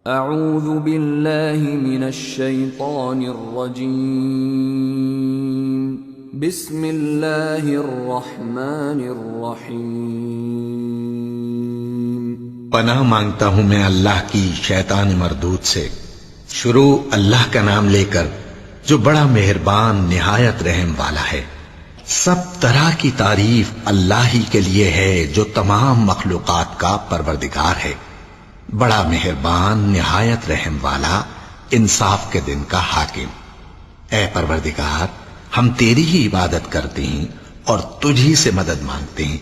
اعوذ باللہ من الشیطان الرجیم بسم اللہ الرحمن الرحیم۔ پناہ مانگتا ہوں میں اللہ کی شیطان مردود سے۔ شروع اللہ کا نام لے کر جو بڑا مہربان نہایت رحم والا ہے۔ سب طرح کی تعریف اللہ ہی کے لیے ہے جو تمام مخلوقات کا پروردگار ہے، بڑا مہربان نہایت رحم والا، انصاف کے دن کا حاکم۔ اے پروردگار، ہم تیری ہی عبادت کرتے ہیں اور تجھی سے مدد مانگتے ہیں۔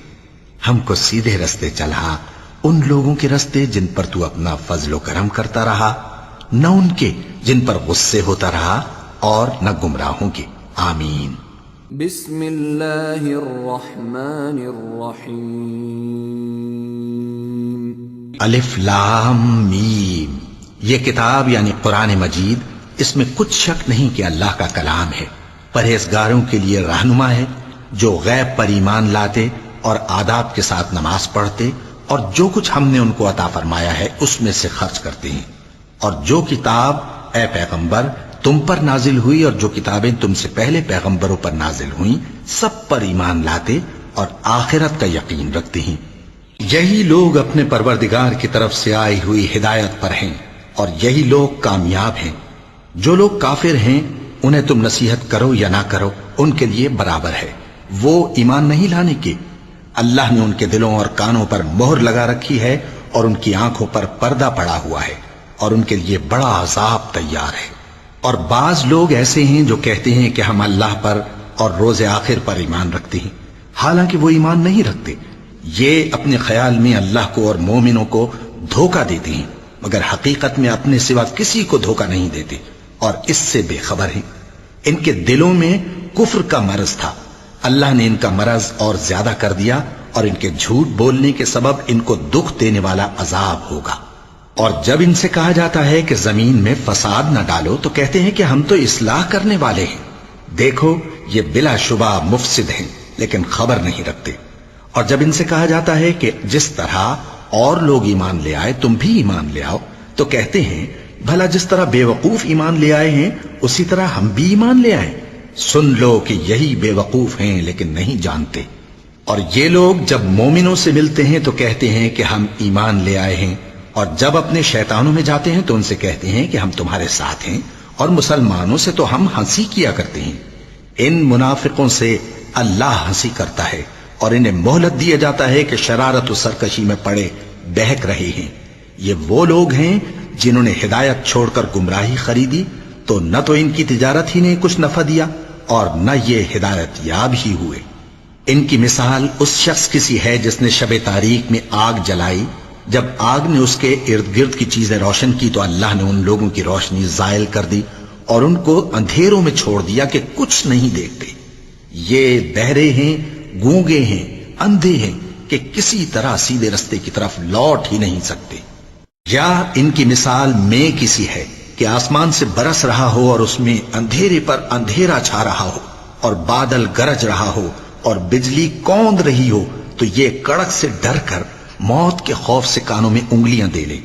ہم کو سیدھے رستے چلا، ان لوگوں کے رستے جن پر تو اپنا فضل و کرم کرتا رہا، نہ ان کے جن پر غصے ہوتا رہا اور نہ گمراہوں کے۔ آمین۔ بسم اللہ الرحمن الرحیم۔ الف لام میم۔ یہ کتاب یعنی قرآن مجید، اس میں کچھ شک نہیں کہ اللہ کا کلام ہے، پرہیزگاروں کے لیے رہنما ہے، جو غیب پر ایمان لاتے اور آداب کے ساتھ نماز پڑھتے اور جو کچھ ہم نے ان کو عطا فرمایا ہے اس میں سے خرچ کرتے ہیں، اور جو کتاب اے پیغمبر تم پر نازل ہوئی اور جو کتابیں تم سے پہلے پیغمبروں پر نازل ہوئیں سب پر ایمان لاتے اور آخرت کا یقین رکھتے ہیں۔ یہی لوگ اپنے پروردگار کی طرف سے آئی ہوئی ہدایت پر ہیں اور یہی لوگ کامیاب ہیں۔ جو لوگ کافر ہیں انہیں تم نصیحت کرو یا نہ کرو ان کے لیے برابر ہے، وہ ایمان نہیں لانے کے۔ اللہ نے ان کے دلوں اور کانوں پر مہر لگا رکھی ہے اور ان کی آنکھوں پر پردہ پڑا ہوا ہے اور ان کے لیے بڑا عذاب تیار ہے۔ اور بعض لوگ ایسے ہیں جو کہتے ہیں کہ ہم اللہ پر اور روز آخر پر ایمان رکھتے ہیں، حالانکہ وہ ایمان نہیں رکھتے۔ یہ اپنے خیال میں اللہ کو اور مومنوں کو دھوکہ دیتے ہیں، مگر حقیقت میں اپنے سوا کسی کو دھوکہ نہیں دیتے اور اس سے بے خبر ہیں۔ ان کے دلوں میں کفر کا مرض تھا، اللہ نے ان کا مرض اور زیادہ کر دیا اور ان کے جھوٹ بولنے کے سبب ان کو دکھ دینے والا عذاب ہوگا۔ اور جب ان سے کہا جاتا ہے کہ زمین میں فساد نہ ڈالو تو کہتے ہیں کہ ہم تو اصلاح کرنے والے ہیں۔ دیکھو یہ بلا شبہ مفسد ہیں لیکن خبر نہیں رکھتے۔ اور جب ان سے کہا جاتا ہے کہ جس طرح اور لوگ ایمان لے آئے تم بھی ایمان لے آؤ تو کہتے ہیں بھلا جس طرح بے وقوف ایمان لے آئے ہیں اسی طرح ہم بھی ایمان لے آئیں۔ سن لو کہ یہی بے وقوف ہیں لیکن نہیں جانتے۔ اور یہ لوگ جب مومنوں سے ملتے ہیں تو کہتے ہیں کہ ہم ایمان لے آئے ہیں، اور جب اپنے شیطانوں میں جاتے ہیں تو ان سے کہتے ہیں کہ ہم تمہارے ساتھ ہیں، اور مسلمانوں سے تو ہم ہنسی کیا کرتے ہیں۔ ان منافقوں سے اللہ ہنسی کرتا ہے اور انہیں مہلت دیا جاتا ہے کہ شرارت و سرکشی میں پڑے بہک رہے ہیں۔ یہ وہ لوگ ہیں جنہوں نے ہدایت چھوڑ کر گمراہی خریدی، تو نہ تو ان کی تجارت ہی نے کچھ نفع دیا اور نہ یہ ہدایت یاب ہی ہوئے۔ ان کی مثال اس شخص کی سی ہے جس نے شب تاریک میں آگ جلائی، جب آگ نے اس کے ارد گرد کی چیزیں روشن کی تو اللہ نے ان لوگوں کی روشنی زائل کر دی اور ان کو اندھیروں میں چھوڑ دیا کہ کچھ نہیں دیکھتے۔ یہ بہرے ہیں، گونگے ہیں، اندھے ہیں کہ کسی طرح سیدھے رستے کی طرف لوٹ ہی نہیں سکتے۔ یا ان کی مثال میں کسی ہے کہ آسمان سے برس رہا ہو اور اس میں اندھیرے پر اندھیرا چھا رہا ہو اور بادل گرج رہا ہو اور بجلی کوند رہی ہو تو یہ کڑک سے ڈر کر موت کے خوف سے کانوں میں انگلیاں دے لے۔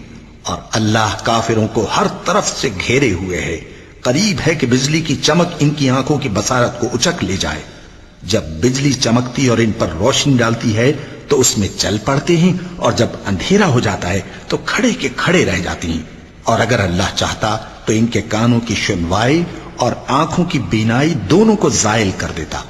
اور اللہ کافروں کو ہر طرف سے گھیرے ہوئے ہے، قریب ہے کہ بجلی کی چمک ان کی آنکھوں کی بصارت کو اچک لے جائے۔ جب بجلی چمکتی اور ان پر روشنی ڈالتی ہے تو اس میں چل پڑتے ہیں، اور جب اندھیرا ہو جاتا ہے تو کھڑے کے کھڑے رہ جاتے ہیں۔ اور اگر اللہ چاہتا تو ان کے کانوں کی سنوائی اور آنکھوں کی بینائی دونوں کو زائل کر دیتا۔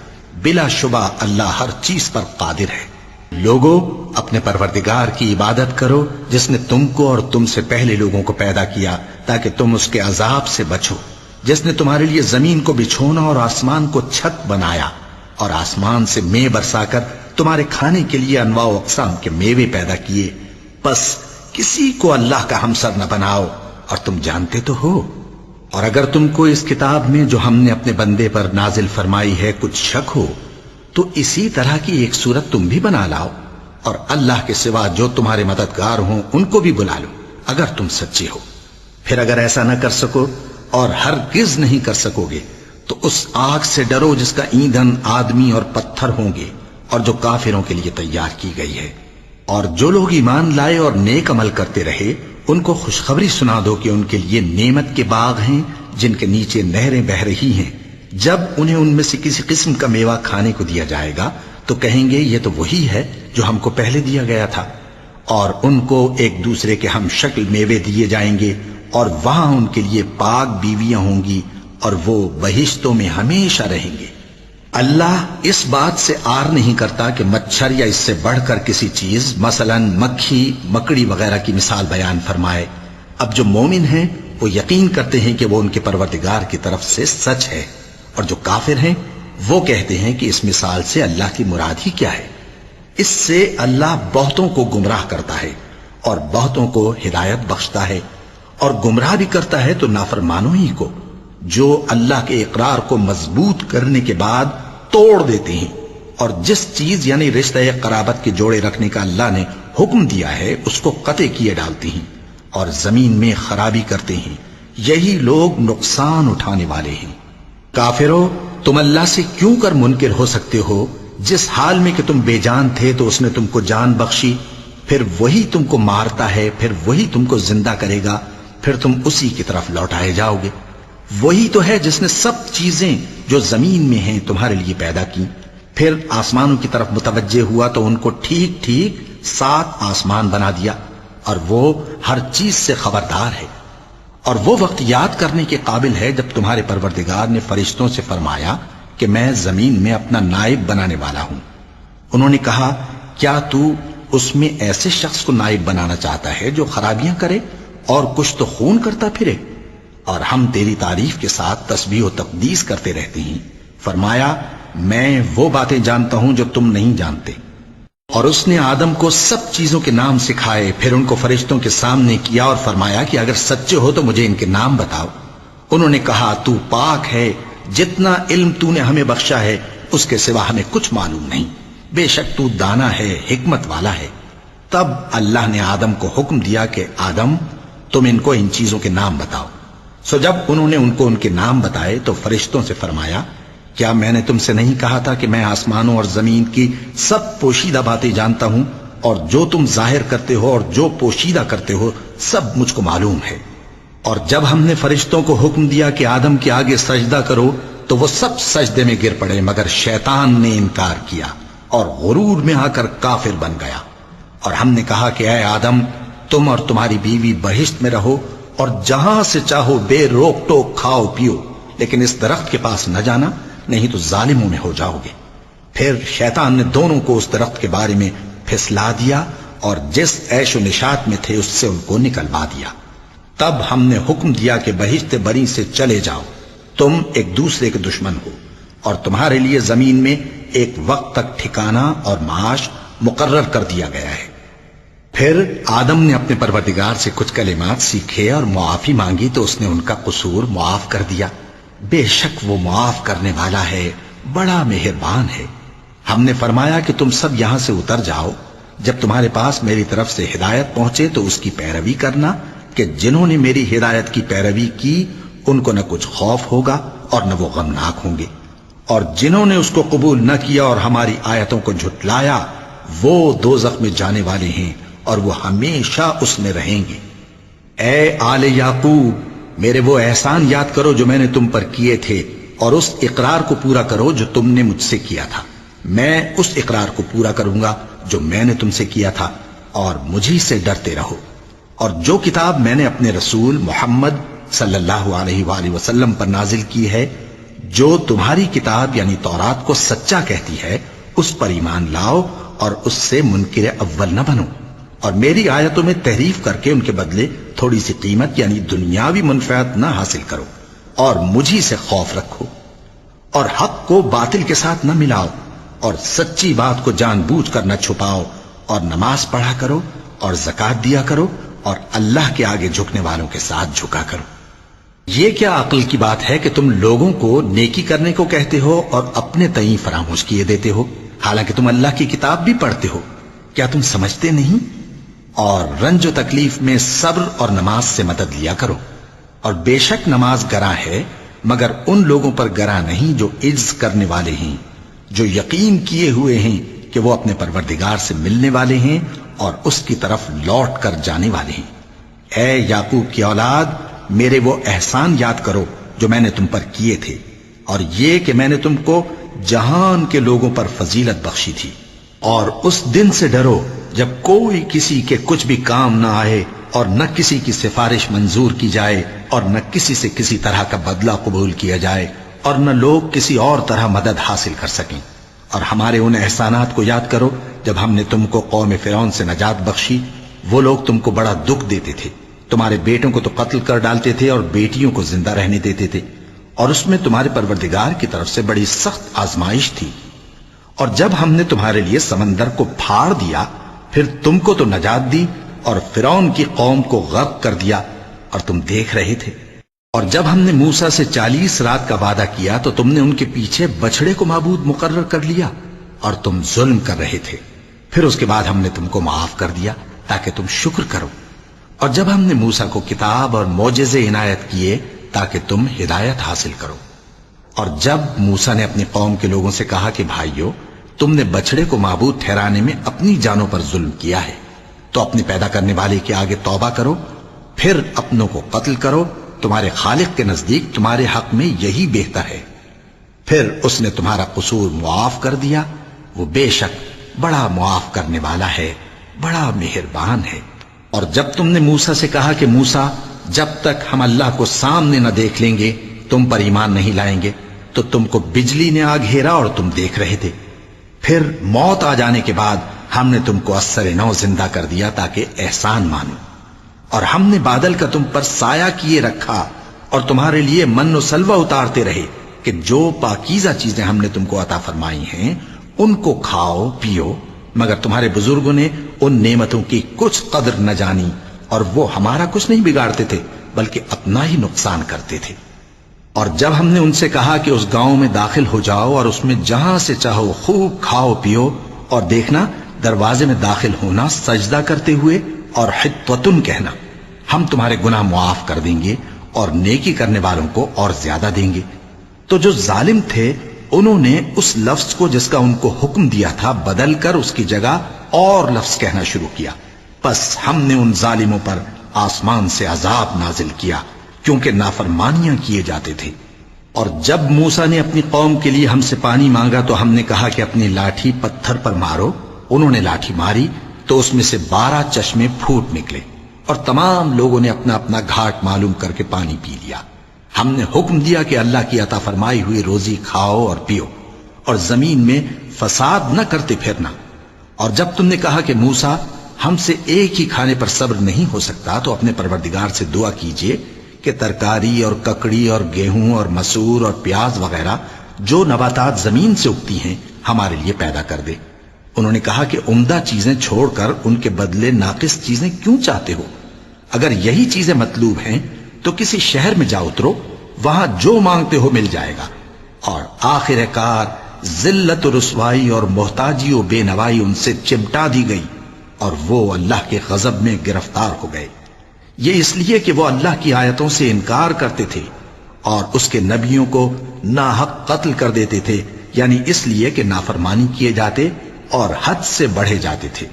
بلا شبہ اللہ ہر چیز پر قادر ہے۔ لوگوں، اپنے پروردگار کی عبادت کرو جس نے تم کو اور تم سے پہلے لوگوں کو پیدا کیا تاکہ تم اس کے عذاب سے بچو، جس نے تمہارے لیے زمین کو بچھونا اور آسمان کو چھت بنایا اور آسمان سے مے برسا کر تمہارے کھانے کے لیے انواع و اقسام کے میوے پیدا کیے۔ پس کسی کو اللہ کا ہمسر نہ بناؤ، اور تم جانتے تو ہو۔ اور اگر تم کو اس کتاب میں جو ہم نے اپنے بندے پر نازل فرمائی ہے کچھ شک ہو تو اسی طرح کی ایک صورت تم بھی بنا لاؤ، اور اللہ کے سوا جو تمہارے مددگار ہوں ان کو بھی بلا لو اگر تم سچے ہو۔ پھر اگر ایسا نہ کر سکو اور ہرگز نہیں کر سکو گے تو اس آگ سے ڈرو جس کا ایندھن آدمی اور پتھر ہوں گے اور جو کافروں کے لیے تیار کی گئی ہے۔ اور جو لوگ ایمان لائے اور نیک عمل کرتے رہے ان کو خوشخبری سنا دو کہ ان کے لیے نعمت کے باغ ہیں جن کے نیچے نہریں بہہ رہی ہیں. جب انہیں ان میں سے کسی قسم کا میوہ کھانے کو دیا جائے گا تو کہیں گے یہ تو وہی ہے جو ہم کو پہلے دیا گیا تھا. اور ان کو ایک دوسرے کے ہم شکل میوے دیے جائیں گے اور وہاں ان کے لیے پاک بیویاں ہوں گی اور وہ بہشتوں میں ہمیشہ رہیں گے. اللہ اس بات سے آر نہیں کرتا کہ مچھر یا اس سے بڑھ کر کسی چیز مثلا مکھی مکڑی وغیرہ کی مثال بیان فرمائے. اب جو مومن ہیں وہ یقین کرتے ہیں کہ وہ ان کے پروردگار کی طرف سے سچ ہے، اور جو کافر ہیں وہ کہتے ہیں کہ اس مثال سے اللہ کی مراد ہی کیا ہے. اس سے اللہ بہتوں کو گمراہ کرتا ہے اور بہتوں کو ہدایت بخشتا ہے، اور گمراہ بھی کرتا ہے تو نافرمانوں ہی کو، جو اللہ کے اقرار کو مضبوط کرنے کے بعد توڑ دیتے ہیں اور جس چیز یعنی رشتہ قرابت کے جوڑے رکھنے کا اللہ نے حکم دیا ہے اس کو قطع کیے ڈالتی ہیں اور زمین میں خرابی کرتے ہیں. یہی لوگ نقصان اٹھانے والے ہیں. کافرو، تم اللہ سے کیوں کر منکر ہو سکتے ہو؟ جس حال میں کہ تم بے جان تھے تو اس نے تم کو جان بخشی، پھر وہی تم کو مارتا ہے، پھر وہی تم کو زندہ کرے گا، پھر تم اسی کی طرف لوٹائے جاؤ گے. وہی تو ہے جس نے سب چیزیں جو زمین میں ہیں تمہارے لیے پیدا کی، پھر آسمانوں کی طرف متوجہ ہوا تو ان کو ٹھیک ٹھیک 7 آسمان بنا دیا، اور وہ ہر چیز سے خبردار ہے. اور وہ وقت یاد کرنے کے قابل ہے جب تمہارے پروردگار نے فرشتوں سے فرمایا کہ میں زمین میں اپنا نائب بنانے والا ہوں. انہوں نے کہا کیا تو اس میں ایسے شخص کو نائب بنانا چاہتا ہے جو خرابیاں کرے اور کچھ تو خون کرتا پھرے؟ اور ہم تیری تعریف کے ساتھ تسبیح و تقدیس کرتے رہتے ہیں. فرمایا میں وہ باتیں جانتا ہوں جو تم نہیں جانتے. اور اس نے آدم کو سب چیزوں کے نام سکھائے، پھر ان کو فرشتوں کے سامنے کیا اور فرمایا کہ اگر سچے ہو تو مجھے ان کے نام بتاؤ. انہوں نے کہا تو پاک ہے، جتنا علم تو نے ہمیں بخشا ہے اس کے سوا ہمیں کچھ معلوم نہیں، بے شک تو دانا ہے، حکمت والا ہے. تب اللہ نے آدم کو حکم دیا کہ آدم تم ان کو ان چیزوں کے نام بتاؤ. سو جب انہوں نے ان کو ان کے نام بتائے تو فرشتوں سے فرمایا کیا میں نے تم سے نہیں کہا تھا کہ میں آسمانوں اور زمین کی سب پوشیدہ باتیں جانتا ہوں، اور جو تم ظاہر کرتے ہو اور جو پوشیدہ کرتے ہو سب مجھ کو معلوم ہے. اور جب ہم نے فرشتوں کو حکم دیا کہ آدم کے آگے سجدہ کرو تو وہ سب سجدے میں گر پڑے مگر شیطان نے انکار کیا اور غرور میں آ کر کافر بن گیا. اور ہم نے کہا کہ اے آدم تم اور تمہاری بیوی بہشت میں رہو اور جہاں سے چاہو بے روک ٹوک کھاؤ پیو، لیکن اس درخت کے پاس نہ جانا نہیں تو ظالموں میں ہو جاؤ گے. پھر شیطان نے دونوں کو اس درخت کے بارے میں پھسلا دیا اور جس عیش و نشاط میں تھے اس سے ان کو نکلوا دیا. تب ہم نے حکم دیا کہ بہشت بری سے چلے جاؤ، تم ایک دوسرے کے دشمن ہو، اور تمہارے لیے زمین میں ایک وقت تک ٹھکانہ اور معاش مقرر کر دیا گیا ہے. پھر آدم نے اپنے پروردگار سے کچھ کلمات سیکھے اور معافی مانگی تو اس نے ان کا قصور معاف کر دیا. بے شک وہ معاف کرنے والا ہے، بڑا مہربان ہے. ہم نے فرمایا کہ تم سب یہاں سے اتر جاؤ، جب تمہارے پاس میری طرف سے ہدایت پہنچے تو اس کی پیروی کرنا کہ جنہوں نے میری ہدایت کی پیروی کی ان کو نہ کچھ خوف ہوگا اور نہ وہ غمناک ہوں گے، اور جنہوں نے اس کو قبول نہ کیا اور ہماری آیتوں کو جھٹلایا وہ دوزخ میں جانے والے ہیں اور وہ ہمیشہ اس میں رہیں گے. اے آل یعقوب، میرے وہ احسان یاد کرو جو میں نے تم پر کیے تھے اور اس اقرار کو پورا کرو جو تم نے مجھ سے کیا تھا. میں اس اقرار کو پورا کروں گا جو میں نے تم سے کیا تھا، اور مجھی سے ڈرتے رہو. اور جو کتاب میں نے اپنے رسول محمد صلی اللہ علیہ وآلہ وسلم پر نازل کی ہے، جو تمہاری کتاب یعنی تورات کو سچا کہتی ہے، اس پر ایمان لاؤ اور اس سے منکر اول نہ بنو، اور میری آیتوں میں تحریف کر کے ان کے بدلے تھوڑی سی قیمت یعنی دنیاوی منفعت نہ حاصل کرو، اور مجھی سے خوف رکھو. اور حق کو باطل کے ساتھ نہ ملاؤ، اور سچی بات کو جان بوجھ کر نہ چھپاؤ، اور نماز پڑھا کرو اور زکوٰۃ دیا کرو، اور اللہ کے آگے جھکنے والوں کے ساتھ جھکا کرو. یہ کیا عقل کی بات ہے کہ تم لوگوں کو نیکی کرنے کو کہتے ہو اور اپنے تئیں فراموش کیے دیتے ہو، حالانکہ تم اللہ کی کتاب بھی پڑھتے ہو. کیا تم سمجھتے نہیں؟ اور رنج و تکلیف میں صبر اور نماز سے مدد لیا کرو. اور بے شک نماز گراں ہے مگر ان لوگوں پر گراں نہیں جو عجز کرنے والے ہیں، جو یقین کیے ہوئے ہیں کہ وہ اپنے پروردگار سے ملنے والے ہیں اور اس کی طرف لوٹ کر جانے والے ہیں. اے یعقوب کی اولاد، میرے وہ احسان یاد کرو جو میں نے تم پر کیے تھے، اور یہ کہ میں نے تم کو جہان کے لوگوں پر فضیلت بخشی تھی۔ اور اس دن سے ڈرو جب کوئی کسی کے کچھ بھی کام نہ آئے، اور نہ کسی کی سفارش منظور کی جائے، اور نہ کسی سے کسی طرح کا بدلہ قبول کیا جائے، اور نہ لوگ کسی اور طرح مدد حاصل کر سکیں۔ اور ہمارے ان احسانات کو یاد کرو جب ہم نے تم کو قوم فرعون سے نجات بخشی۔ وہ لوگ تم کو بڑا دکھ دیتے تھے، تمہارے بیٹوں کو تو قتل کر ڈالتے تھے اور بیٹیوں کو زندہ رہنے دیتے تھے، اور اس میں تمہارے پروردگار کی طرف سے بڑی سخت آزمائش تھی۔ اور جب ہم نے تمہارے لیے سمندر کو پھاڑ دیا، پھر تم کو تو نجات دی اور فرعون کی قوم کو غرق کر دیا، اور تم دیکھ رہے تھے۔ اور جب ہم نے موسیٰ سے 40 رات کا وعدہ کیا تو تم نے ان کے پیچھے بچڑے کو معبود مقرر کر لیا، اور تم ظلم کر رہے تھے۔ پھر اس کے بعد ہم نے تم کو معاف کر دیا تاکہ تم شکر کرو۔ اور جب ہم نے موسیٰ کو کتاب اور معجزے عنایت کیے تاکہ تم ہدایت حاصل کرو۔ اور جب موسیٰ نے اپنی قوم کے لوگوں سے کہا کہ بھائیو، تم نے بچڑے کو معبود ٹھہرانے میں اپنی جانوں پر ظلم کیا ہے، تو اپنے پیدا کرنے والے کے آگے توبہ کرو، پھر اپنوں کو قتل کرو، تمہارے خالق کے نزدیک تمہارے حق میں یہی بہتر ہے۔ پھر اس نے تمہارا قصور معاف کر دیا، وہ بے شک بڑا معاف کرنے والا ہے، بڑا مہربان ہے۔ اور جب تم نے موسیٰ سے کہا کہ موسیٰ، جب تک ہم اللہ کو سامنے نہ دیکھ لیں گے تم پر ایمان نہیں لائیں گے، تو تم کو بجلی نے آ گھیرا اور تم دیکھ رہے تھے۔ پھر موت آ جانے کے بعد ہم نے تم کو اثر نو زندہ کر دیا تاکہ احسان مانو۔ اور ہم نے بادل کا تم پر سایہ کیے رکھا اور تمہارے لیے من و سلوہ اتارتے رہے کہ جو پاکیزہ چیزیں ہم نے تم کو عطا فرمائی ہیں ان کو کھاؤ پیو، مگر تمہارے بزرگوں نے ان نعمتوں کی کچھ قدر نہ جانی، اور وہ ہمارا کچھ نہیں بگاڑتے تھے بلکہ اپنا ہی نقصان کرتے تھے۔ اور جب ہم نے ان سے کہا کہ اس گاؤں میں داخل ہو جاؤ اور اس میں جہاں سے چاہو خوب کھاؤ پیو، اور دیکھنا دروازے میں داخل ہونا سجدہ کرتے ہوئے اور حطوتن کہنا، ہم تمہارے گناہ معاف کر دیں گے اور نیکی کرنے والوں کو اور زیادہ دیں گے۔ تو جو ظالم تھے انہوں نے اس لفظ کو جس کا ان کو حکم دیا تھا بدل کر اس کی جگہ اور لفظ کہنا شروع کیا، پس ہم نے ان ظالموں پر آسمان سے عذاب نازل کیا کیونکہ نافرمانیاں کیے جاتے تھے۔ اور جب موسیٰ نے اپنی قوم کے لیے ہم سے پانی مانگا تو ہم نے کہا کہ اپنی لاٹھی پتھر پر مارو۔ انہوں نے لاٹھی ماری تو اس میں سے 12 چشمے پھوٹ نکلے، اور تمام لوگوں نے اپنا اپنا گھاٹ معلوم کر کے پانی پی لیا۔ ہم نے حکم دیا کہ اللہ کی عطا فرمائی ہوئی روزی کھاؤ اور پیو، اور زمین میں فساد نہ کرتے پھرنا۔ اور جب تم نے کہا کہ موسیٰ، ہم سے ایک ہی کھانے پر صبر نہیں ہو سکتا، تو اپنے پروردگار سے دعا کیجئے کہ ترکاری اور ککڑی اور گیہوں اور مسور اور پیاز وغیرہ جو نباتات زمین سے اگتی ہیں ہمارے لیے پیدا کر دے۔ انہوں نے کہا کہ عمدہ چیزیں چھوڑ کر ان کے بدلے ناقص چیزیں کیوں چاہتے ہو؟ اگر یہی چیزیں مطلوب ہیں تو کسی شہر میں جا اترو، وہاں جو مانگتے ہو مل جائے گا۔ اور آخر کار ذلت و رسوائی اور محتاجی و بے نوائی ان سے چمٹا دی گئی، اور وہ اللہ کے غضب میں گرفتار ہو گئے۔ یہ اس لیے کہ وہ اللہ کی آیتوں سے انکار کرتے تھے اور اس کے نبیوں کو ناحق قتل کر دیتے تھے، یعنی اس لیے کہ نافرمانی کیے جاتے اور حد سے بڑھے جاتے تھے۔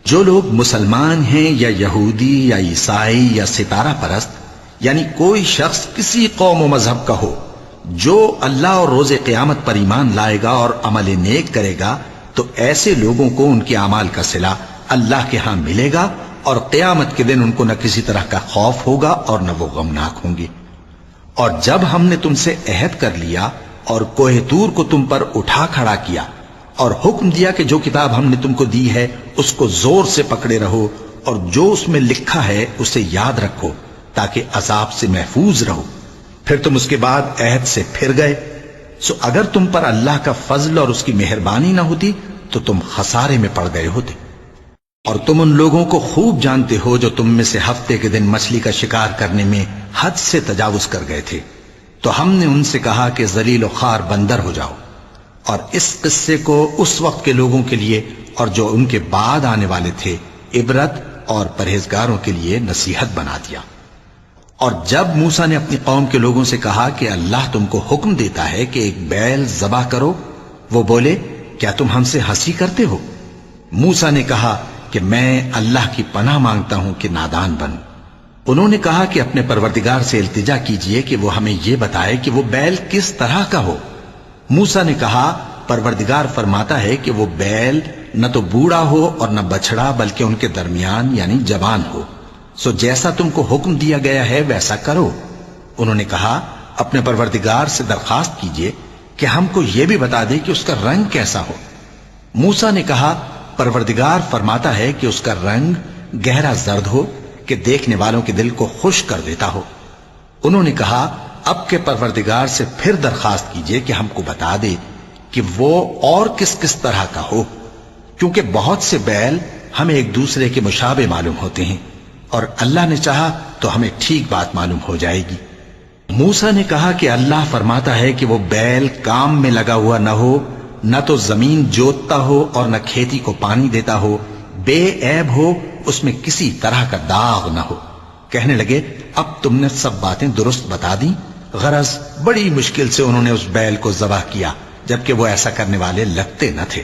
جو لوگ مسلمان ہیں یا یہودی یا عیسائی یا ستارہ پرست، یعنی کوئی شخص کسی قوم و مذہب کا ہو، جو اللہ اور روز قیامت پر ایمان لائے گا اور عمل نیک کرے گا، تو ایسے لوگوں کو ان کے اعمال کا صلہ اللہ کے ہاں ملے گا، اور قیامت کے دن ان کو نہ کسی طرح کا خوف ہوگا اور نہ وہ غمناک ہوں گے۔ اور جب ہم نے تم سے عہد کر لیا اور کوہ طور کو تم پر اٹھا کھڑا کیا اور حکم دیا کہ جو کتاب ہم نے تم کو دی ہے اس کو زور سے پکڑے رہو، اور جو اس میں لکھا ہے اسے یاد رکھو تاکہ عذاب سے محفوظ رہو، پھر تم اس کے بعد عہد سے پھر گئے، سو اگر تم پر اللہ کا فضل اور اس کی مہربانی نہ ہوتی تو تم خسارے میں پڑ گئے ہوتے۔ اور تم ان لوگوں کو خوب جانتے ہو جو تم میں سے ہفتے کے دن مچھلی کا شکار کرنے میں حد سے تجاوز کر گئے تھے، تو ہم نے ان سے کہا کہ ذلیل و خوار بندر ہو جاؤ، اور اس قصے کو اس وقت کے لوگوں کے لیے اور جو ان کے بعد آنے والے تھے عبرت اور پرہیزگاروں کے لیے نصیحت بنا دیا۔ اور جب موسیٰ نے اپنی قوم کے لوگوں سے کہا کہ اللہ تم کو حکم دیتا ہے کہ ایک بیل ذبح کرو، وہ بولے کیا تم ہم سے ہنسی کرتے ہو؟ موسیٰ نے کہا کہ میں اللہ کی پناہ مانگتا ہوں کہ نادان بنوں۔ انہوں نے کہا کہ اپنے پروردگار سے التجا کیجئے کہ وہ ہمیں یہ بتائے کہ وہ بیل کس طرح کا ہو۔ موسیٰ نے کہا پروردگار فرماتا ہے کہ وہ بیل نہ تو بوڑھا ہو اور نہ بچڑا بلکہ ان کے درمیان یعنی جوان ہو، سو جیسا تم کو حکم دیا گیا ہے ویسا کرو۔ انہوں نے کہا اپنے پروردگار سے درخواست کیجئے کہ ہم کو یہ بھی بتا دے کہ اس کا رنگ کیسا ہو۔ موسیٰ نے کہا پروردگار فرماتا ہے کہ اس کا رنگ گہرا زرد ہو کہ دیکھنے والوں کے دل کو خوش کر دیتا ہو۔ انہوں نے کہا اب کے پروردگار سے پھر درخواست کیجئے کہ ہم کو بتا دے کہ وہ اور کس کس طرح کا ہو، کیونکہ بہت سے بیل ہمیں ایک دوسرے کے مشابہ معلوم ہوتے ہیں، اور اللہ نے چاہا تو ہمیں ٹھیک بات معلوم ہو جائے گی۔ موسیٰ نے کہا کہ اللہ فرماتا ہے کہ وہ بیل کام میں لگا ہوا نہ ہو، نہ تو زمین جوتتا ہو اور نہ کھیتی کو پانی دیتا ہو، بے عیب ہو، اس میں کسی طرح کا داغ نہ ہو۔ کہنے لگے اب تم نے سب باتیں درست بتا دیں۔ غرض بڑی مشکل سے انہوں نے اس بیل کو ذبح کیا، جبکہ وہ ایسا کرنے والے لگتے نہ تھے۔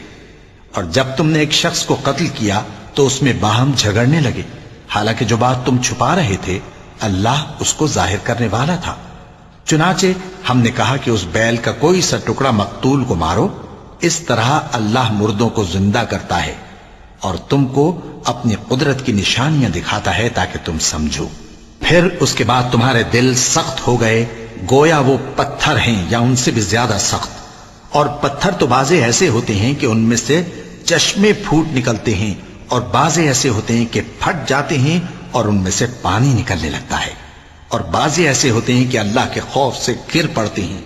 اور جب تم نے ایک شخص کو قتل کیا تو اس میں باہم جھگڑنے لگے، حالانکہ جو بات تم چھپا رہے تھے اللہ اس کو ظاہر کرنے والا تھا۔ چنانچہ ہم نے کہا کہ اس بیل کا کوئی سا ٹکڑا مقتول کو مارو، اس طرح اللہ مردوں کو زندہ کرتا ہے اور تم کو اپنی قدرت کی نشانیاں دکھاتا ہے تاکہ تم سمجھو۔ پھر اس کے بعد تمہارے دل سخت ہو گئے گویا وہ پتھر ہیں یا ان سے بھی زیادہ سخت، اور پتھر تو بعضے ایسے ہوتے ہیں کہ ان میں سے چشمے پھوٹ نکلتے ہیں، اور بعضے ایسے ہوتے ہیں کہ پھٹ جاتے ہیں اور ان میں سے پانی نکلنے لگتا ہے، اور بعضے ایسے ہوتے ہیں کہ اللہ کے خوف سے گر پڑتے ہیں،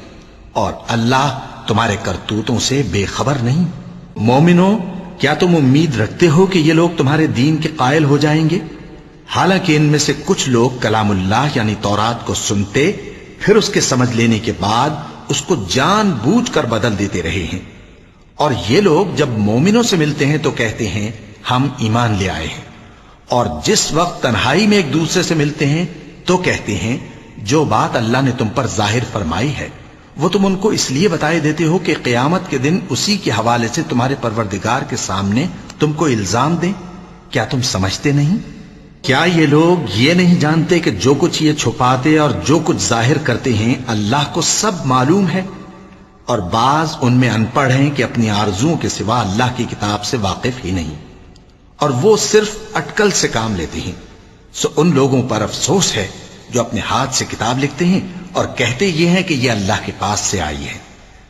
اور اللہ تمہارے کرتوتوں سے بے خبر نہیں۔ مومنو، کیا تم امید رکھتے ہو کہ یہ لوگ تمہارے دین کے قائل ہو جائیں گے؟ حالانکہ ان میں سے کچھ لوگ کلام اللہ یعنی تورات کو سنتے پھر اس کے سمجھ لینے کے بعد اس کو جان بوجھ کر بدل دیتے رہے ہیں، اور یہ لوگ جب مومنوں سے ملتے ہیں تو کہتے ہیں ہم ایمان لے آئے ہیں، اور جس وقت تنہائی میں ایک دوسرے سے ملتے ہیں تو کہتے ہیں جو بات اللہ نے تم پر ظاہر فرمائی ہے وہ تم ان کو اس لیے بتائے دیتے ہو کہ قیامت کے دن اسی کے حوالے سے تمہارے پروردگار کے سامنے تم کو الزام دیں۔ کیا تم سمجھتے نہیں؟ کیا یہ لوگ یہ نہیں جانتے کہ جو کچھ یہ چھپاتے اور جو کچھ ظاہر کرتے ہیں اللہ کو سب معلوم ہے؟ اور بعض ان میں ان پڑھ ہیں کہ اپنی آرزوؤں کے سوا اللہ کی کتاب سے واقف ہی نہیں، اور وہ صرف اٹکل سے کام لیتے ہیں۔ سو ان لوگوں پر افسوس ہے جو اپنے ہاتھ سے کتاب لکھتے ہیں اور کہتے یہ ہیں کہ یہ اللہ کے پاس سے آئی ہے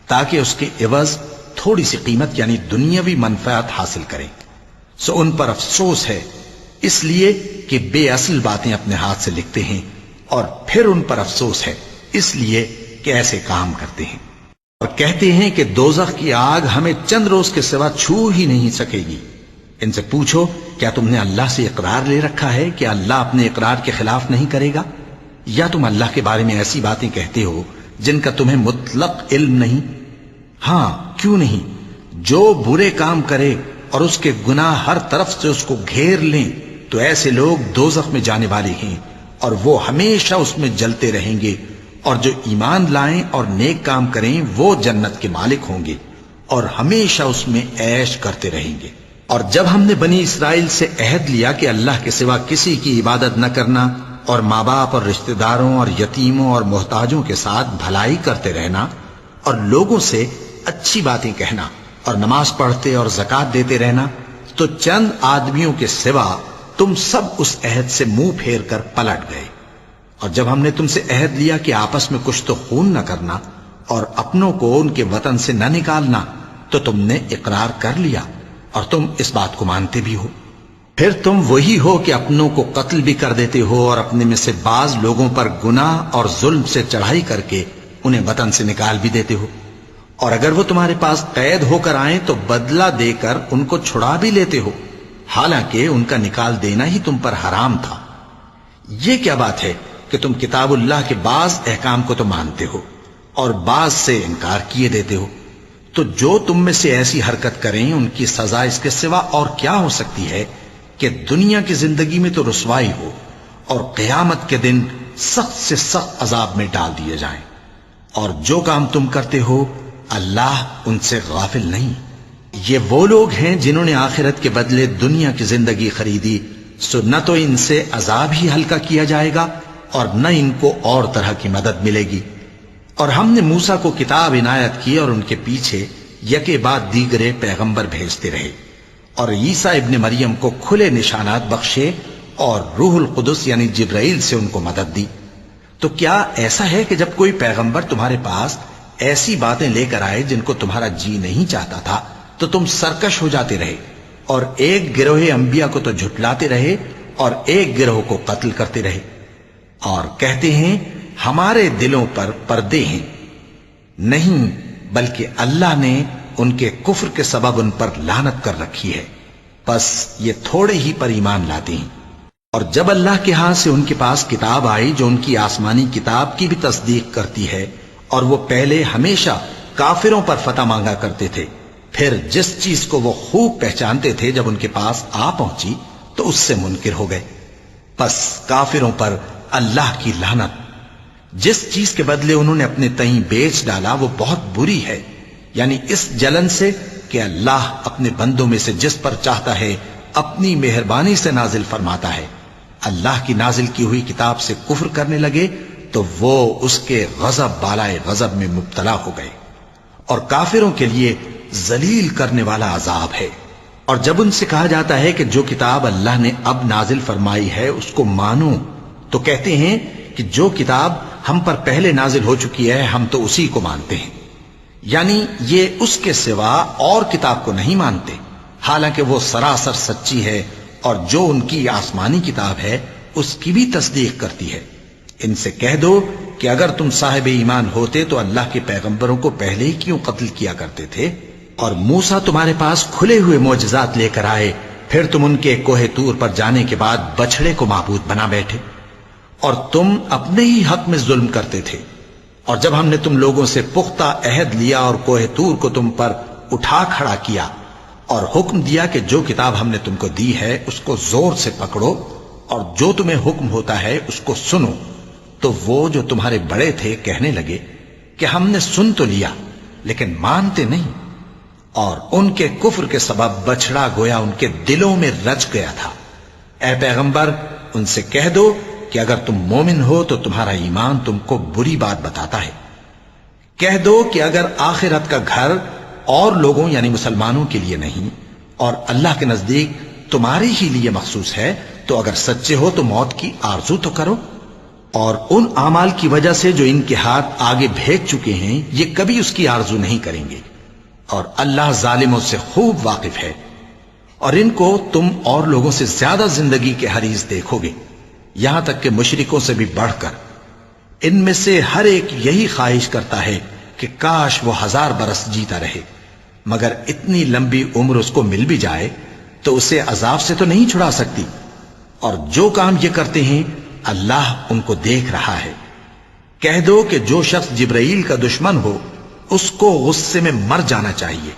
تاکہ اس کے عوض تھوڑی سی قیمت یعنی دنیاوی منفعت حاصل کریں۔ سو ان پر افسوس ہے اس لیے کہ بے اصل باتیں اپنے ہاتھ سے لکھتے ہیں، اور پھر ان پر افسوس ہے اس لیے کہ ایسے کام کرتے ہیں، اور کہتے ہیں کہ دوزخ کی آگ ہمیں چند روز کے سوا چھو ہی نہیں سکے گی۔ ان سے پوچھو کیا تم نے اللہ سے اقرار لے رکھا ہے کہ اللہ اپنے اقرار کے خلاف نہیں کرے گا، یا تم اللہ کے بارے میں ایسی باتیں کہتے ہو جن کا تمہیں مطلق علم نہیں؟ ہاں کیوں نہیں، جو برے کام کرے اور اس کے گناہ ہر طرف سے اس کو گھیر لیں تو ایسے لوگ دوزخ میں جانے والے ہیں اور وہ ہمیشہ اس میں جلتے رہیں گے، اور جو ایمان لائیں اور نیک کام کریں وہ جنت کے مالک ہوں گے اور ہمیشہ اس میں عیش کرتے رہیں گے۔ اور جب ہم نے بنی اسرائیل سے عہد لیا کہ اللہ کے سوا کسی کی عبادت نہ کرنا اور ماں باپ اور رشتہ داروں اور یتیموں اور محتاجوں کے ساتھ بھلائی کرتے رہنا اور لوگوں سے اچھی باتیں کہنا اور نماز پڑھتے اور زکوٰۃ دیتے رہنا، تو چند آدمیوں کے سوا تم سب اس عہد سے منہ پھیر کر پلٹ گئے۔ اور جب ہم نے تم سے عہد لیا کہ آپس میں کچھ تو خون نہ کرنا اور اپنوں کو ان کے وطن سے نہ نکالنا، تو تم نے اقرار کر لیا اور تم اس بات کو مانتے بھی ہو۔ پھر تم وہی ہو کہ اپنوں کو قتل بھی کر دیتے ہو اور اپنے میں سے بعض لوگوں پر گناہ اور ظلم سے چڑھائی کر کے انہیں وطن سے نکال بھی دیتے ہو، اور اگر وہ تمہارے پاس قید ہو کر آئیں تو بدلہ دے کر ان کو چھڑا بھی لیتے ہو، حالانکہ ان کا نکال دینا ہی تم پر حرام تھا۔ یہ کیا بات ہے کہ تم کتاب اللہ کے بعض احکام کو تو مانتے ہو اور بعض سے انکار کیے دیتے ہو؟ تو جو تم میں سے ایسی حرکت کریں ان کی سزا اس کے سوا اور کیا ہو سکتی ہے کہ دنیا کی زندگی میں تو رسوائی ہو اور قیامت کے دن سخت سے سخت عذاب میں ڈال دیے جائیں۔ اور جو کام تم کرتے ہو اللہ ان سے غافل نہیں۔ یہ وہ لوگ ہیں جنہوں نے آخرت کے بدلے دنیا کی زندگی خریدی، سو نہ تو ان سے عذاب ہی ہلکا کیا جائے گا اور نہ ان کو اور طرح کی مدد ملے گی۔ اور ہم نے موسیٰ کو کتاب عنایت کی اور ان کے پیچھے یکے بعد دیگرے پیغمبر بھیجتے رہے، اور عیسیٰ ابن مریم کو کھلے نشانات بخشے اور روح القدس یعنی جبرائیل سے ان کو مدد دی۔ تو کیا ایسا ہے کہ جب کوئی پیغمبر تمہارے پاس ایسی باتیں لے کر آئے جن کو تمہارا جی نہیں چاہتا تھا تو تم سرکش ہو جاتے رہے، اور ایک گروہ انبیاء کو تو جھٹلاتے رہے اور ایک گروہ کو قتل کرتے رہے، اور کہتے ہیں ہمارے دلوں پر پردے ہیں؟ نہیں، بلکہ اللہ نے ان کے کفر کے سبب ان پر لعنت کر رکھی ہے، پس یہ تھوڑے ہی پر ایمان لاتے ہیں۔ اور جب اللہ کے ہاں سے ان کے پاس کتاب آئی جو ان کی آسمانی کتاب کی بھی تصدیق کرتی ہے، اور وہ پہلے ہمیشہ کافروں پر فتح مانگا کرتے تھے، پھر جس چیز کو وہ خوب پہچانتے تھے جب ان کے پاس آ پہنچی تو اس سے منکر ہو گئے، پس کافروں پر اللہ کی لعنت۔ جس چیز کے بدلے انہوں نے اپنے تئیں بیچ ڈالا وہ بہت بری ہے، یعنی اس جلن سے کہ اللہ اپنے بندوں میں سے جس پر چاہتا ہے اپنی مہربانی سے نازل فرماتا ہے۔ اللہ کی نازل کی ہوئی کتاب سے کفر کرنے لگے تو وہ اس کے غضب بالائے غضب میں مبتلا ہو گئے، اور کافروں کے لیے ذلیل کرنے والا عذاب ہے۔ اور جب ان سے کہا جاتا ہے کہ جو کتاب اللہ نے اب نازل فرمائی ہے اس کو مانو، تو کہتے ہیں کہ جو کتاب ہم پر پہلے نازل ہو چکی ہے ہم تو اسی کو مانتے ہیں، یعنی یہ اس کے سوا اور کتاب کو نہیں مانتے، حالانکہ وہ سراسر سچی ہے، اور جو ان کی آسمانی کتاب ہے اس کی بھی تصدیق کرتی ہے۔ ان سے کہہ دو کہ اگر تم صاحب ایمان ہوتے تو اللہ کے پیغمبروں کو پہلے ہی کیوں قتل کیا کرتے تھے؟ اور موسیٰ تمہارے پاس کھلے ہوئے معجزات لے کر آئے، پھر تم ان کے کوہ طور پر جانے کے بعد بچڑے کو معبود بنا بیٹھے، اور تم اپنے ہی حق میں ظلم کرتے تھے۔ اور جب ہم نے تم لوگوں سے پختہ عہد لیا اور کوہ طور کو تم پر اٹھا کھڑا کیا اور حکم دیا کہ جو کتاب ہم نے تم کو دی ہے اس کو زور سے پکڑو اور جو تمہیں حکم ہوتا ہے اس کو سنو، تو وہ جو تمہارے بڑے تھے کہنے لگے کہ ہم نے سن تو لیا لیکن مانتے نہیں، اور ان کے کفر کے سبب بچڑا گویا ان کے دلوں میں رچ گیا تھا۔ اے پیغمبر ان سے کہہ دو کہ اگر تم مومن ہو تو تمہارا ایمان تم کو بری بات بتاتا ہے۔ کہہ دو کہ اگر آخرت کا گھر اور لوگوں یعنی مسلمانوں کے لیے نہیں اور اللہ کے نزدیک تمہارے ہی لیے مخصوص ہے تو اگر سچے ہو تو موت کی آرزو تو کرو، اور ان اعمال کی وجہ سے جو ان کے ہاتھ آگے بھیج چکے ہیں یہ کبھی اس کی آرزو نہیں کریں گے، اور اللہ ظالموں سے خوب واقف ہے۔ اور ان کو تم اور لوگوں سے زیادہ زندگی کے حریص دیکھو گے، یہاں تک کہ مشرکوں سے بھی بڑھ کر۔ ان میں سے ہر ایک یہی خواہش کرتا ہے کہ کاش وہ 1000 برس جیتا رہے، مگر اتنی لمبی عمر اس کو مل بھی جائے تو اسے عذاب سے تو نہیں چھڑا سکتی، اور جو کام یہ کرتے ہیں اللہ ان کو دیکھ رہا ہے۔ کہہ دو کہ جو شخص جبرائیل کا دشمن ہو اس کو غصے میں مر جانا چاہیے،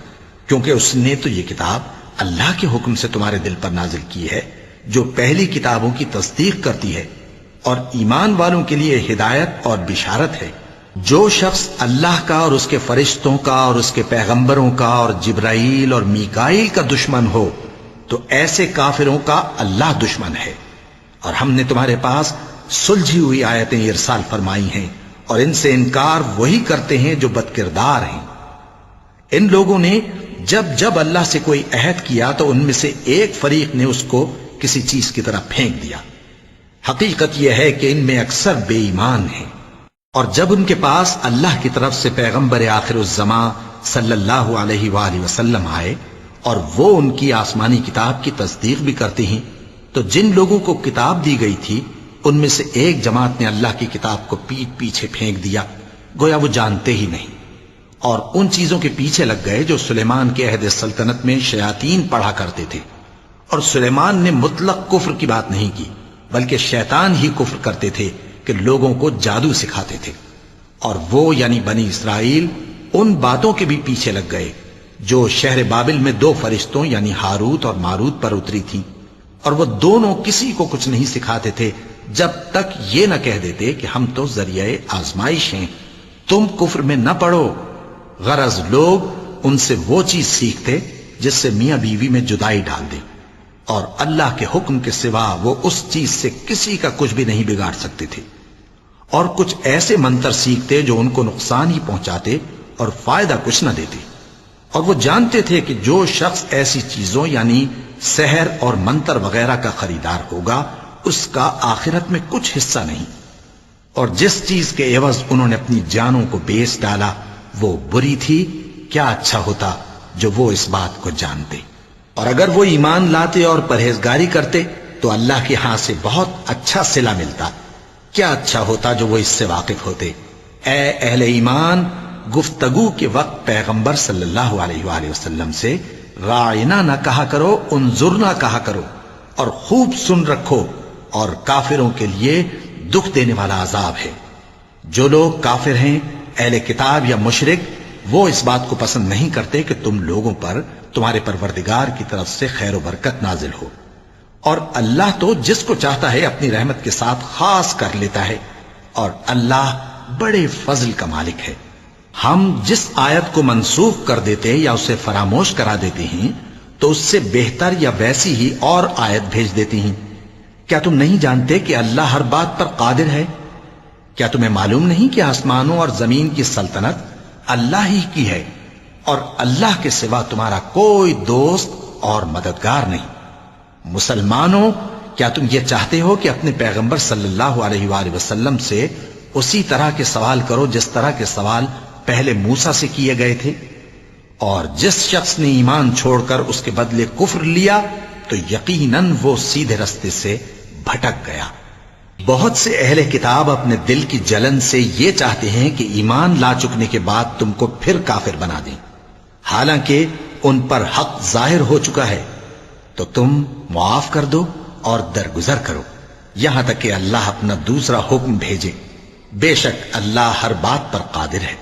کیونکہ اس نے تو یہ کتاب اللہ کے حکم سے تمہارے دل پر نازل کی ہے جو پہلی کتابوں کی تصدیق کرتی ہے، اور ایمان والوں کے لیے ہدایت اور بشارت ہے۔ جو شخص اللہ کا اور اس کے فرشتوں کا اور اس کے پیغمبروں کا اور جبرائیل اور میکائیل کا دشمن ہو تو ایسے کافروں کا اللہ دشمن ہے۔ اور ہم نے تمہارے پاس سلجھی ہوئی آیتیں ارسال فرمائی ہیں، اور ان سے انکار وہی کرتے ہیں جو بد کردار ہیں۔ ان لوگوں نے جب جب اللہ سے کوئی عہد کیا تو ان میں سے ایک فریق نے اس کو کسی چیز کی طرح پھینک دیا۔ حقیقت یہ ہے کہ ان میں اکثر بے ایمان ہیں۔ اور جب ان کے پاس اللہ کی طرف سے پیغمبر آخر الزمان صلی اللہ علیہ وآلہ وسلم آئے اور وہ ان کی آسمانی کتاب کی تصدیق بھی کرتے ہیں، تو جن لوگوں کو کتاب دی گئی تھی ان میں سے ایک جماعت نے اللہ کی کتاب کو پیٹ پیچھے پھینک دیا، گویا وہ جانتے ہی نہیں، اور ان چیزوں کے پیچھے لگ گئے جو سلیمان کے عہد سلطنت میں شیاطین پڑھا کرتے تھے۔ اور سلیمان نے مطلق کفر کی بات نہیں کی، بلکہ شیطان ہی کفر کرتے تھے کہ لوگوں کو جادو سکھاتے تھے، اور وہ یعنی بنی اسرائیل ان باتوں کے بھی پیچھے لگ گئے جو شہر بابل میں 2 فرشتوں یعنی ہاروت اور ماروت پر اتری تھیں، اور وہ دونوں کسی کو کچھ نہیں سکھاتے تھے جب تک یہ نہ کہہ دیتے کہ ہم تو ذریعہ آزمائش ہیں، تم کفر میں نہ پڑو۔ غرض لوگ ان سے وہ چیز سیکھتے جس سے میاں بیوی میں جدائی ڈال دے، اور اللہ کے حکم کے سوا وہ اس چیز سے کسی کا کچھ بھی نہیں بگاڑ سکتے تھے، اور کچھ ایسے منتر سیکھتے جو ان کو نقصان ہی پہنچاتے اور فائدہ کچھ نہ دیتے، اور وہ جانتے تھے کہ جو شخص ایسی چیزوں یعنی سحر اور منتر وغیرہ کا خریدار ہوگا اس کا آخرت میں کچھ حصہ نہیں، اور جس چیز کے عوض انہوں نے اپنی جانوں کو بیچ ڈالا وہ بری تھی۔ کیا اچھا ہوتا جو وہ اس بات کو جانتے، اور اگر وہ ایمان لاتے اور پرہیزگاری کرتے تو اللہ کے ہاں سے بہت اچھا صلہ ملتا۔ کیا اچھا ہوتا جو وہ اس سے واقف ہوتے۔ اے اہل ایمان، گفتگو کے وقت پیغمبر صلی اللہ علیہ وآلہ وسلم سے راعنا نہ کہا کرو، انظرنا کہا کرو، اور خوب سن رکھو، اور کافروں کے لیے دکھ دینے والا عذاب ہے۔ جو لوگ کافر ہیں، اہل کتاب یا مشرک، وہ اس بات کو پسند نہیں کرتے کہ تم لوگوں پر تمہارے پروردگار کی طرف سے خیر و برکت نازل ہو، اور اللہ تو جس کو چاہتا ہے اپنی رحمت کے ساتھ خاص کر لیتا ہے، اور اللہ بڑے فضل کا مالک ہے۔ ہم جس آیت کو منسوخ کر دیتے یا اسے فراموش کرا دیتے ہیں تو اس سے بہتر یا ویسی ہی اور آیت بھیج دیتی ہیں۔ کیا تم نہیں جانتے کہ اللہ ہر بات پر قادر ہے؟ کیا تمہیں معلوم نہیں کہ آسمانوں اور زمین کی سلطنت اللہ ہی کی ہے، اور اللہ کے سوا تمہارا کوئی دوست اور مددگار نہیں؟ مسلمانوں، کیا تم یہ چاہتے ہو کہ اپنے پیغمبر صلی اللہ علیہ وآلہ وسلم سے اسی طرح کے سوال کرو جس طرح کے سوال پہلے موسیٰ سے کیے گئے تھے؟ اور جس شخص نے ایمان چھوڑ کر اس کے بدلے کفر لیا تو یقیناً وہ سیدھے رستے سے بھٹک گیا۔ بہت سے اہل کتاب اپنے دل کی جلن سے یہ چاہتے ہیں کہ ایمان لا چکنے کے بعد تم کو پھر کافر بنا دیں، حالانکہ ان پر حق ظاہر ہو چکا ہے۔ تو تم معاف کر دو اور درگزر کرو یہاں تک کہ اللہ اپنا دوسرا حکم بھیجے۔ بے شک اللہ ہر بات پر قادر ہے۔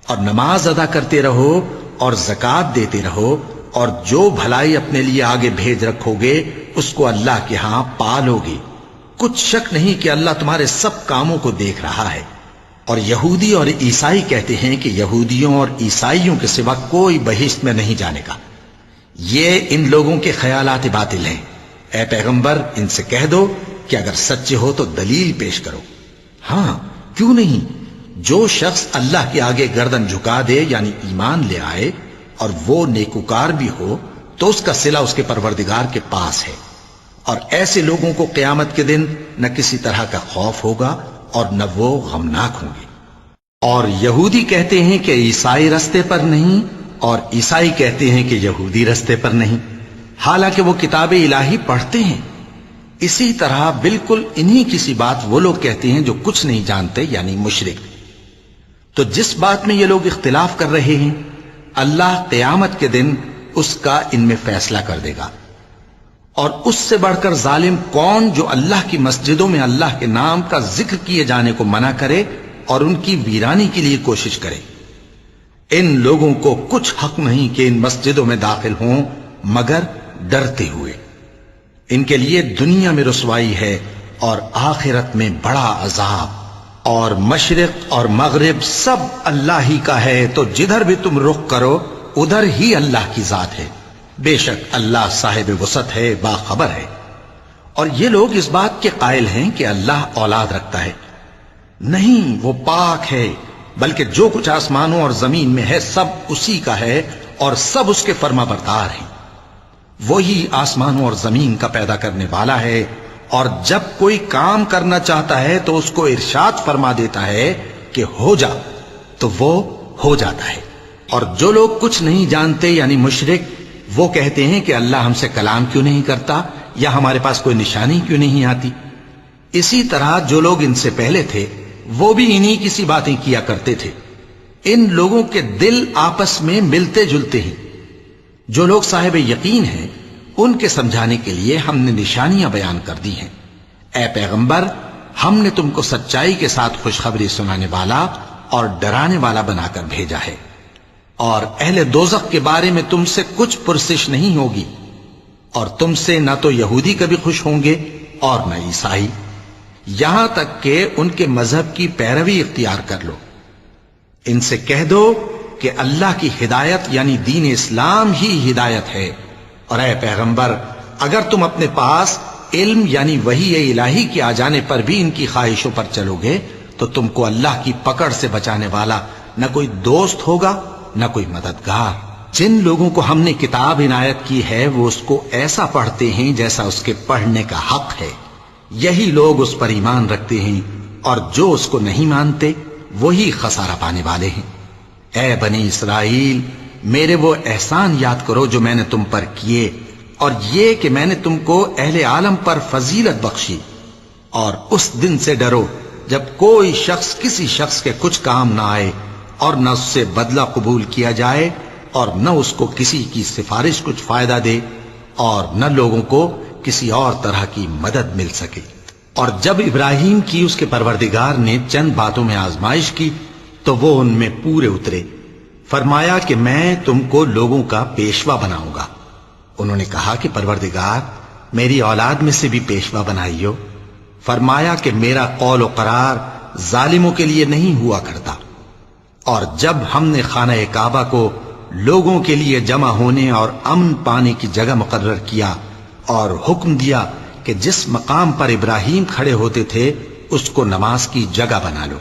اور نماز ادا کرتے رہو اور زکوٰۃ دیتے رہو، اور جو بھلائی اپنے لیے آگے بھیج رکھو گے اس کو اللہ کے ہاں پالو گے۔ کچھ شک نہیں کہ اللہ تمہارے سب کاموں کو دیکھ رہا ہے۔ اور یہودی اور عیسائی کہتے ہیں کہ یہودیوں اور عیسائیوں کے سوا کوئی بہشت میں نہیں جانے گا۔ یہ ان لوگوں کے خیالات باطل ہیں۔ اے پیغمبر، ان سے کہہ دو کہ اگر سچے ہو تو دلیل پیش کرو۔ ہاں، کیوں نہیں؟ جو شخص اللہ کے آگے گردن جھکا دے یعنی ایمان لے آئے اور وہ نیکوکار بھی ہو تو اس کا صلہ اس کے پروردگار کے پاس ہے، اور ایسے لوگوں کو قیامت کے دن نہ کسی طرح کا خوف ہوگا اور نہ وہ غمناک ہوں گے۔ اور یہودی کہتے ہیں کہ عیسائی رستے پر نہیں، اور عیسائی کہتے ہیں کہ یہودی رستے پر نہیں، حالانکہ وہ کتاب الہی پڑھتے ہیں۔ اسی طرح بالکل انہی کسی بات وہ لوگ کہتے ہیں جو کچھ نہیں جانتے یعنی مشرک۔ تو جس بات میں یہ لوگ اختلاف کر رہے ہیں اللہ قیامت کے دن اس کا ان میں فیصلہ کر دے گا۔ اور اس سے بڑھ کر ظالم کون جو اللہ کی مسجدوں میں اللہ کے نام کا ذکر کیے جانے کو منع کرے اور ان کی ویرانی کے لیے کوشش کرے۔ ان لوگوں کو کچھ حق نہیں کہ ان مسجدوں میں داخل ہوں مگر ڈرتے ہوئے۔ ان کے لیے دنیا میں رسوائی ہے اور آخرت میں بڑا عذاب۔ اور مشرق اور مغرب سب اللہ ہی کا ہے، تو جدھر بھی تم رخ کرو ادھر ہی اللہ کی ذات ہے۔ بے شک اللہ صاحب وسعت ہے، باخبر ہے۔ اور یہ لوگ اس بات کے قائل ہیں کہ اللہ اولاد رکھتا ہے۔ نہیں، وہ پاک ہے، بلکہ جو کچھ آسمانوں اور زمین میں ہے سب اسی کا ہے، اور سب اس کے فرما بردار ہیں۔ وہی آسمانوں اور زمین کا پیدا کرنے والا ہے، اور جب کوئی کام کرنا چاہتا ہے تو اس کو ارشاد فرما دیتا ہے کہ ہو جا، تو وہ ہو جاتا ہے۔ اور جو لوگ کچھ نہیں جانتے یعنی مشرک، وہ کہتے ہیں کہ اللہ ہم سے کلام کیوں نہیں کرتا، یا ہمارے پاس کوئی نشانی کیوں نہیں آتی۔ اسی طرح جو لوگ ان سے پہلے تھے وہ بھی انہی کسی باتیں کیا کرتے تھے۔ ان لوگوں کے دل آپس میں ملتے جلتے ہیں۔ جو لوگ صاحب یقین ہیں ان کے سمجھانے کے لیے ہم نے نشانیاں بیان کر دی ہیں۔ اے پیغمبر، ہم نے تم کو سچائی کے ساتھ خوشخبری سنانے والا اور ڈرانے والا بنا کر بھیجا ہے، اور اہل دوزخ کے بارے میں تم سے کچھ پرسش نہیں ہوگی، اور تم سے نہ تو یہودی کبھی خوش ہوں گے اور نہ عیسائی، یہاں تک کہ ان کے مذہب کی پیروی اختیار کر لو۔ ان سے کہہ دو کہ اللہ کی ہدایت یعنی دین اسلام ہی ہدایت ہے، اور اے پیغمبر اگر تم اپنے پاس علم یعنی وحی الہی کے آ جانے پر بھی ان کی خواہشوں پر چلو گے تو تم کو اللہ کی پکڑ سے بچانے والا نہ کوئی دوست ہوگا نہ کوئی مددگار۔ جن لوگوں کو ہم نے کتاب عنایت کی ہے وہ اس کو ایسا پڑھتے ہیں جیسا اس کے پڑھنے کا حق ہے، یہی لوگ اس پر ایمان رکھتے ہیں، اور جو اس کو نہیں مانتے وہی خسارہ پانے والے ہیں۔ اے بنی اسرائیل، میرے وہ احسان یاد کرو جو میں نے تم پر کیے، اور یہ کہ میں نے تم کو اہل عالم پر فضیلت بخشی، اور اس دن سے ڈرو جب کوئی شخص کسی شخص کے کچھ کام نہ آئے اور نہ اس سے بدلہ قبول کیا جائے اور نہ اس کو کسی کی سفارش کچھ فائدہ دے اور نہ لوگوں کو کسی اور طرح کی مدد مل سکے۔ اور جب ابراہیم کی اس کے پروردگار نے چند باتوں میں آزمائش کی تو وہ ان میں پورے اترے۔ فرمایا کہ میں تم کو لوگوں کا پیشوا بناؤں گا۔ انہوں نے کہا کہ پروردگار میری اولاد میں سے بھی پیشوا بنائیو۔ فرمایا کہ میرا قول و قرار ظالموں کے لیے نہیں ہوا کرتا۔ اور جب ہم نے خانہ کعبہ کو لوگوں کے لیے جمع ہونے اور امن پانے کی جگہ مقرر کیا اور حکم دیا کہ جس مقام پر ابراہیم کھڑے ہوتے تھے اس کو نماز کی جگہ بنا لو،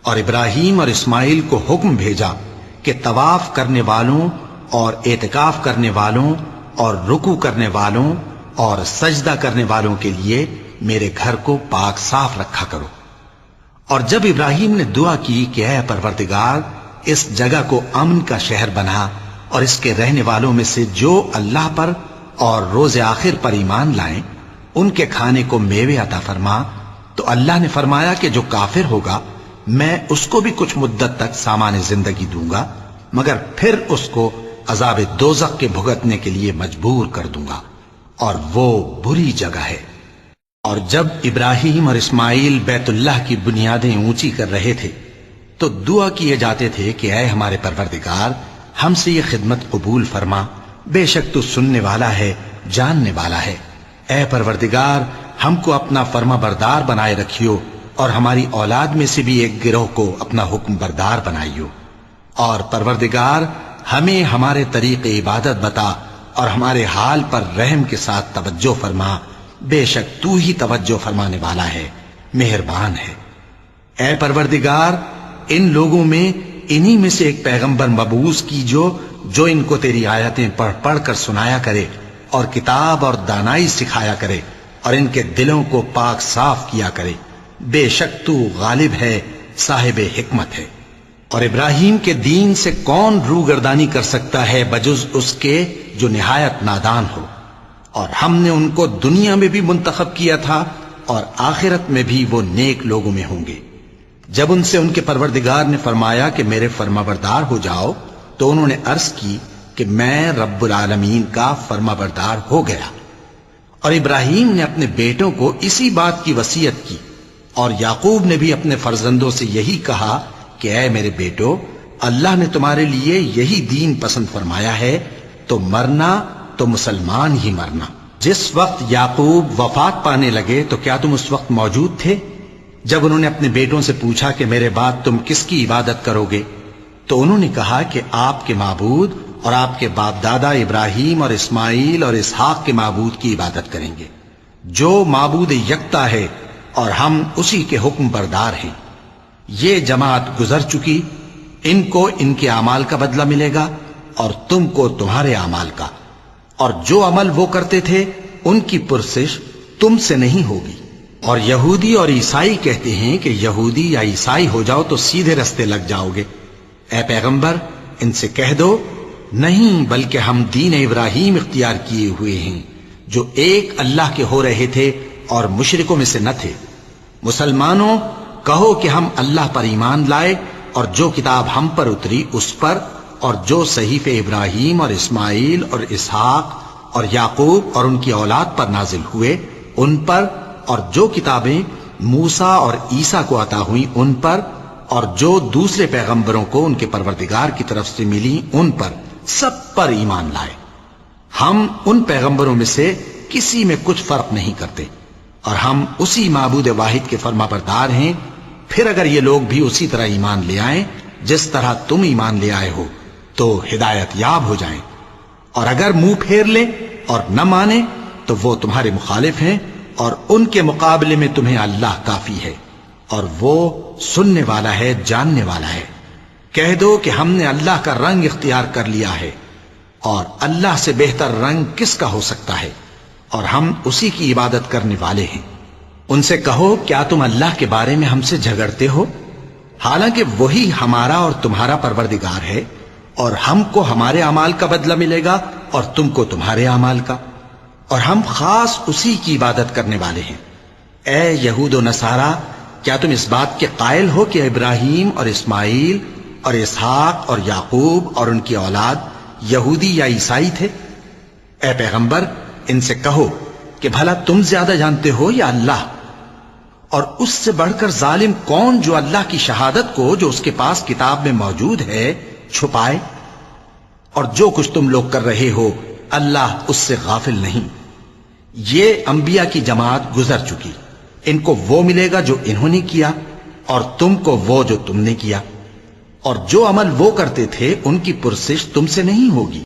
اور ابراہیم اور اسماعیل کو حکم بھیجا کہ طواف کرنے والوں اور اعتکاف کرنے والوں اور رکوع کرنے والوں اور سجدہ کرنے والوں کے لیے میرے گھر کو پاک صاف رکھا کرو۔ اور جب ابراہیم نے دعا کی کہ اے پروردگار اس جگہ کو امن کا شہر بنا اور اس کے رہنے والوں میں سے جو اللہ پر اور روز آخر پر ایمان لائیں ان کے کھانے کو میوے عطا فرما، تو اللہ نے فرمایا کہ جو کافر ہوگا میں اس کو بھی کچھ مدت تک سامان زندگی دوں گا، مگر پھر اس کو عذاب دوزخ کے بھگتنے کے لیے مجبور کر دوں گا، اور وہ بری جگہ ہے۔ اور جب ابراہیم اور اسماعیل بیت اللہ کی بنیادیں اونچی کر رہے تھے تو دعا کیے جاتے تھے کہ اے ہمارے پروردگار ہم سے یہ خدمت قبول فرما، بے شک تو سننے والا ہے جاننے والا ہے۔ اے پروردگار ہم کو اپنا فرما بردار بنائے رکھیو، اور ہماری اولاد میں سے بھی ایک گروہ کو اپنا حکم بردار بنائیو، اور پروردگار ہمیں ہمارے طریق عبادت بتا اور ہمارے حال پر رحم کے ساتھ توجہ فرما، بے شک تو ہی توجہ فرمانے والا ہے، مہربان ہے۔ اے پروردگار ان لوگوں میں انہی میں سے ایک پیغمبر مبعوث کیجو جو ان کو تیری آیتیں پڑھ پڑھ کر سنایا کرے اور کتاب اور دانائی سکھایا کرے اور ان کے دلوں کو پاک صاف کیا کرے، بے شک تو غالب ہے صاحب حکمت ہے۔ اور ابراہیم کے دین سے کون روگردانی کر سکتا ہے بجز اس کے جو نہایت نادان ہو، اور ہم نے ان کو دنیا میں بھی منتخب کیا تھا اور آخرت میں بھی وہ نیک لوگوں میں ہوں گے۔ جب ان سے ان کے پروردگار نے فرمایا کہ میرے فرما بردار ہو جاؤ تو انہوں نے عرض کی کہ میں رب العالمین کا فرما بردار ہو گیا۔ اور ابراہیم نے اپنے بیٹوں کو اسی بات کی وصیت کی، اور یعقوب نے بھی اپنے فرزندوں سے یہی کہا کہ اے میرے بیٹو، اللہ نے تمہارے لیے یہی دین پسند فرمایا ہے، تو مرنا تو مسلمان ہی مرنا۔ جس وقت یعقوب وفات پانے لگے تو کیا تم اس وقت موجود تھے جب انہوں نے اپنے بیٹوں سے پوچھا کہ میرے بعد تم کس کی عبادت کرو گے؟ تو انہوں نے کہا کہ آپ کے معبود اور آپ کے باپ دادا ابراہیم اور اسماعیل اور اسحاق کے معبود کی عبادت کریں گے، جو معبود یکتا ہے اور ہم اسی کے حکم بردار ہیں۔ یہ جماعت گزر چکی، ان کو ان کے اعمال کا بدلہ ملے گا اور تم کو تمہارے اعمال کا، اور جو عمل وہ کرتے تھے ان کی پرسش تم سے نہیں ہوگی۔ اور یہودی اور عیسائی کہتے ہیں کہ یہودی یا عیسائی ہو جاؤ تو سیدھے رستے لگ جاؤ گے۔ اے پیغمبر ان سے کہہ دو نہیں، بلکہ ہم دین ابراہیم اختیار کیے ہوئے ہیں جو ایک اللہ کے ہو رہے تھے اور مشرکوں میں سے نہ تھے۔ مسلمانوں کہو کہ ہم اللہ پر ایمان لائے اور جو کتاب ہم پر اتری اس پر، اور جو صحیفے ابراہیم اور اسماعیل اور اسحاق اور یعقوب اور ان کی اولاد پر نازل ہوئے ان پر، اور جو کتابیں موسیٰ اور عیسیٰ کو عطا ہوئیں ان پر، اور جو دوسرے پیغمبروں کو ان کے پروردگار کی طرف سے ملی ان پر، سب پر ایمان لائے۔ ہم ان پیغمبروں میں سے کسی میں کچھ فرق نہیں کرتے، اور ہم اسی معبود واحد کے فرما بردار ہیں۔ پھر اگر یہ لوگ بھی اسی طرح ایمان لے آئیں جس طرح تم ایمان لے آئے ہو تو ہدایت یاب ہو جائیں، اور اگر منہ پھیر لیں اور نہ مانیں تو وہ تمہارے مخالف ہیں، اور ان کے مقابلے میں تمہیں اللہ کافی ہے، اور وہ سننے والا ہے، جاننے والا ہے۔ کہہ دو کہ ہم نے اللہ کا رنگ اختیار کر لیا ہے، اور اللہ سے بہتر رنگ کس کا ہو سکتا ہے، اور ہم اسی کی عبادت کرنے والے ہیں۔ ان سے کہو کیا تم اللہ کے بارے میں ہم سے جھگڑتے ہو، حالانکہ وہی ہمارا اور تمہارا پروردگار ہے، اور ہم کو ہمارے اعمال کا بدلہ ملے گا اور تم کو تمہارے اعمال کا، اور ہم خاص اسی کی عبادت کرنے والے ہیں۔ اے یہود و نصارا، کیا تم اس بات کے قائل ہو کہ ابراہیم اور اسماعیل اور اسحاق اور یعقوب اور ان کی اولاد یہودی یا عیسائی تھے؟ اے پیغمبر، ان سے کہو کہ بھلا تم زیادہ جانتے ہو یا اللہ؟ اور اس سے بڑھ کر ظالم کون جو اللہ کی شہادت کو جو اس کے پاس کتاب میں موجود ہے چھپائے؟ اور جو کچھ تم لوگ کر رہے ہو اللہ اس سے غافل نہیں۔ یہ انبیاء کی جماعت گزر چکی، ان کو وہ ملے گا جو انہوں نے کیا، اور تم کو وہ جو تم نے کیا، اور جو عمل وہ کرتے تھے ان کی پرسش تم سے نہیں ہوگی۔